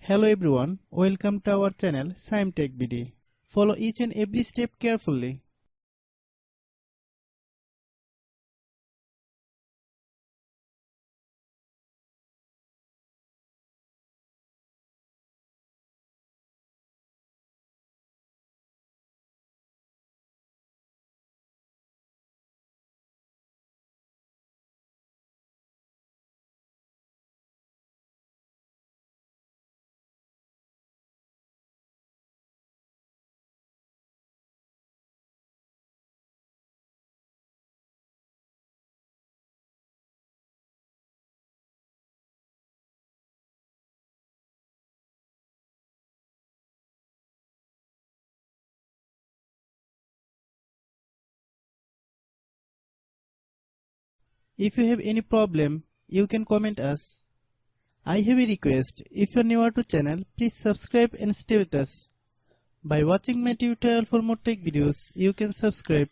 Hello everyone, welcome to our channel Shaem Tech BD. Follow each and every step carefully. If you have any problem, you can comment us. I have a request, if you are new to channel, please subscribe and stay with us. By watching my tutorial for more tech videos, you can subscribe.